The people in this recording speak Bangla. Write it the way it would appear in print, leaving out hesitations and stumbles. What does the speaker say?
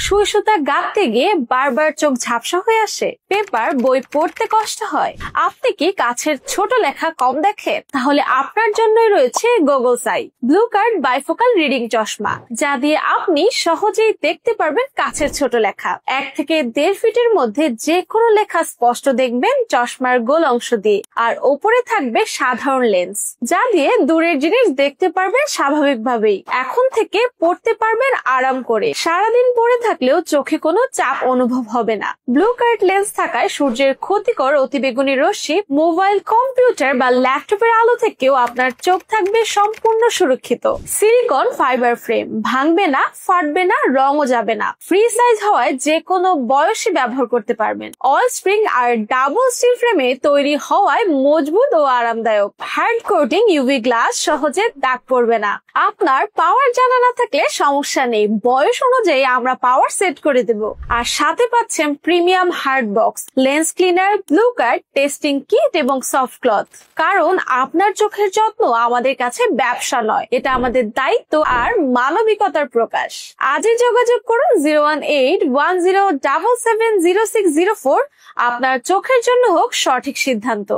সুই সুতা গাঁথতে গিয়ে বারবার চোখ ঝাপসা হয়ে আসে? পেপার বই পড়তে কষ্ট হয়? আপনি কি কাছের ছোট লেখা কম দেখেন? তাহলে আপনার জন্যই রয়েছে Google eye blue card bifocal reading চশমা, যা দিয়ে আপনি সহজেই দেখতে পারবেন কাছের ছোট লেখা। 1 থেকে 1.5 ফিটের মধ্যে যে কোনো লেখা স্পষ্ট দেখবেন চশমার গোল অংশ দিয়ে। আর ওপরে থাকবে সাধারণ লেন্স, যা দিয়ে দূরের জিনিস দেখতে পারবেন স্বাভাবিকভাবেই। এখন থেকে পড়তে পারবেন আরাম করে। সারাদিন পড়ে থাকলেও চোখে কোনো চাপ অনুভব হবে না। ব্লু কার্ড লেন্স থাকায় সূর্যের ক্ষতিকর অতিবেগুনি রশ্মি, মোবাইল, কম্পিউটার বা ল্যাপটপের আলো থেকেও আপনার চোখ থাকবে সম্পূর্ণ সুরক্ষিত। সিলিকন ফাইবার ফ্রেম, ভাঙবে না, ফাটবে না, রঙও যাবে না। ফ্রি সাইজ হওয়ায় যে কোনো বয়সে ব্যবহার করতে পারবেন। অল স্প্রিং আর ডাবল স্টিল ফ্রেমে তৈরি হওয়ায় মজবুত ও আরামদায়ক। হার্ড কোটিং ইউভি গ্লাস, সহজে দাগ পড়বে না। আপনার পাওয়ার জানা না থাকলে সমস্যা নেই, বয়স অনুযায়ী আমরা পাওয়ার সেট করে দেব। আর সাথে পাচ্ছেন premium hard box, lens cleaner, blue card, testing kit এবং সফট ক্লথ। কারণ আপনার চোখের যত্ন আমাদের কাছে ব্যবসা নয়, এটা আমাদের দায়িত্ব আর মানবিকতার প্রকাশ। আজই যোগাযোগ করুন 01810770604। আপনার চোখের জন্য হোক সঠিক সিদ্ধান্ত।